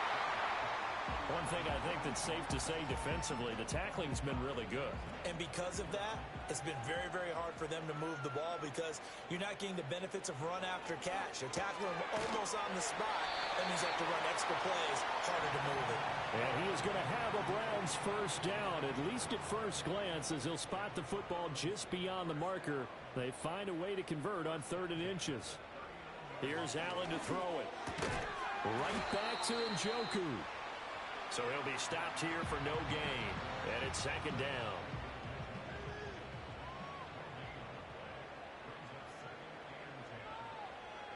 One thing I think that's safe to say defensively, the tackling's been really good. And because of that, it's been very, very hard for them to move the ball because you're not getting the benefits of run after catch. You're tackling them almost on the spot. That means you have to run extra plays, harder to move it. And he is going to have a Browns first down, at least at first glance, as he'll spot the football just beyond the marker. They find a way to convert on 3rd and inches. Here's Allen to throw it. Right back to Njoku. So he'll be stopped here for no gain. And it's second down.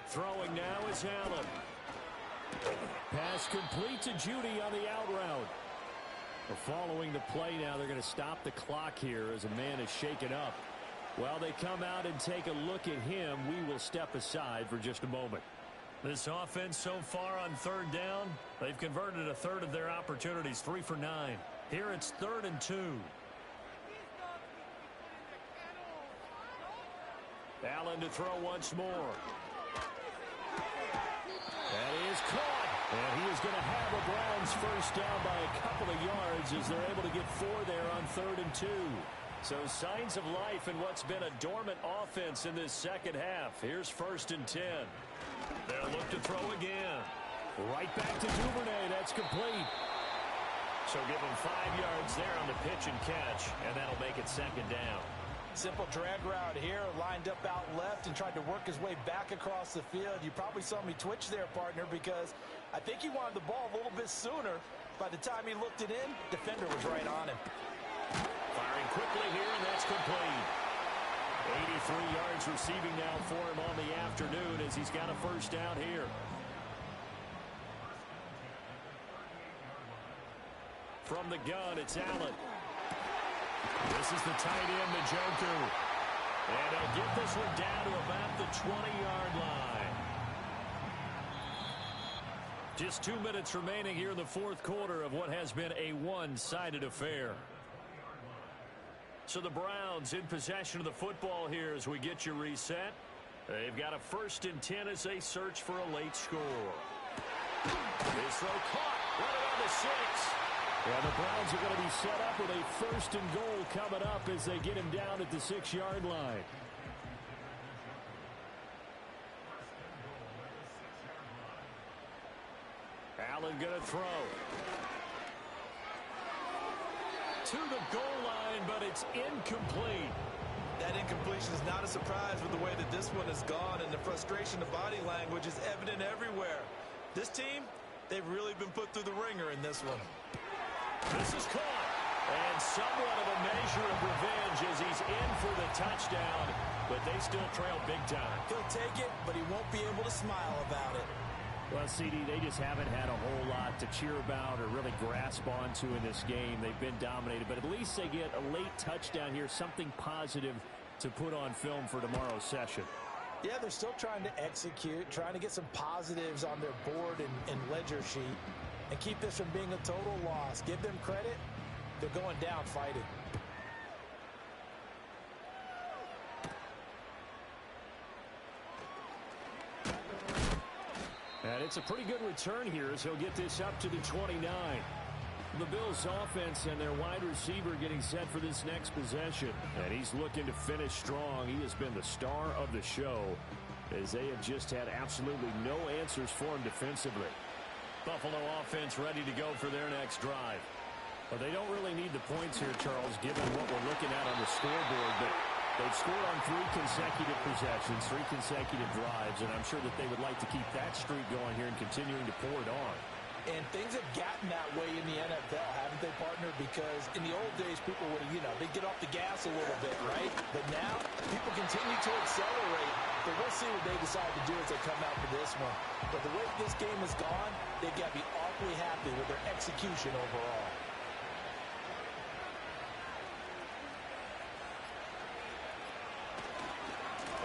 Throwing now is Allen. Pass complete to Judy on the out route. Following the play now, they're going to stop the clock here as a man is shaken up. While they come out and take a look at him, we will step aside for just a moment. This offense so far on 3rd down, they've converted a third of their opportunities, 3 for 9. Here it's 3rd and 2. Allen to throw once more. That is caught. And he is going to have a Browns first down by a couple of yards as they're able to get 4 there on 3rd and 2. So signs of life in what's been a dormant offense in this second half. Here's 1st and 10. They'll look to throw again. Right back to Duvernay. That's complete. So give him 5 yards there on the pitch and catch, and that'll make it second down. Simple drag route here, lined up out left and tried to work his way back across the field. You probably saw me twitch there, partner, because I think he wanted the ball a little bit sooner. By the time he looked it in, defender was right on him. Firing quickly here, and that's complete. 83 yards receiving now for him on the afternoon as he's got a first down here. From the gun, it's Allen. This is the tight end, Njoku. And he'll get this one down to about the 20-yard line. Just 2 minutes remaining here in the fourth quarter of what has been a one-sided affair. So the Browns in possession of the football here as we get you reset. They've got a 1st and 10 as they search for a late score. This throw caught right around the 6. And the Browns are going to be set up with a 1st and goal coming up as they get him down at the 6-yard line. Allen going to throw. To the goal line, but it's incomplete. That incompletion is not a surprise with the way that this one has gone, and the frustration of body language is evident everywhere. This team, they've really been put through the ringer in this one. This is caught. And And somewhat of a measure of revenge as he's in for the touchdown, but they still trail big time. He'll take it, but he won't be able to smile about it. Well, CD, they just haven't had a whole lot to cheer about or really grasp onto in this game. They've been dominated, but at least they get a late touchdown here, something positive to put on film for tomorrow's session. Yeah, they're still trying to execute, trying to get some positives on their board and ledger sheet and keep this from being a total loss. Give them credit. They're going down fighting. And it's a pretty good return here as he'll get this up to the 29. The Bills offense and their wide receiver getting set for this next possession. And he's looking to finish strong. He has been the star of the show as they have just had absolutely no answers for him defensively. Buffalo offense ready to go for their next drive. Well, they don't really need the points here, Charles, given what we're looking at on the scoreboard. But they've scored on 3 consecutive possessions, 3 consecutive drives, and I'm sure that they would like to keep that streak going here and continuing to pour it on. And things have gotten that way in the NFL, haven't they, partner? Because in the old days, people would, they'd get off the gas a little bit, right? But now, people continue to accelerate. But we'll see what they decide to do as they come out for this one. But the way this game has gone, they've got to be awfully happy with their execution overall.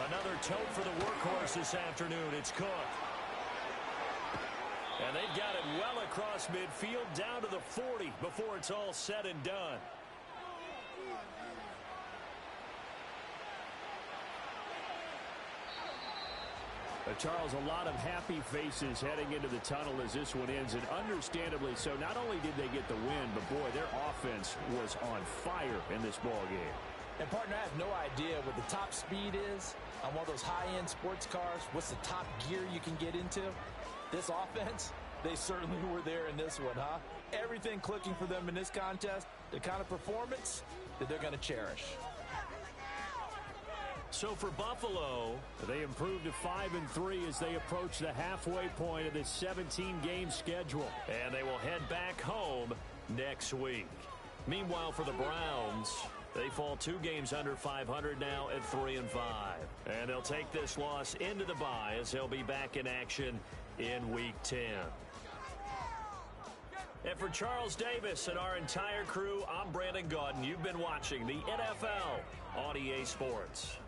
Another tote for the workhorse this afternoon. It's Cook. And they've got it well across midfield down to the 40 before it's all said and done. Charles, a lot of happy faces heading into the tunnel as this one ends, and understandably so. Not only did they get the win, but boy, their offense was on fire in this ball game. And, partner, I have no idea what the top speed is on one of those high-end sports cars. What's the top gear you can get into? This offense, they certainly were there in this one, huh? Everything clicking for them in this contest, the kind of performance that they're going to cherish. So for Buffalo, they improved to 5-3 as they approach the halfway point of this 17-game schedule. And they will head back home next week. Meanwhile, for the Browns, they fall 2 games under 500 now at 3-5. And they'll take this loss into the bye as they'll be back in action in Week 10. And for Charles Davis and our entire crew, I'm Brandon Gaudin. You've been watching the NFL on EA Sports.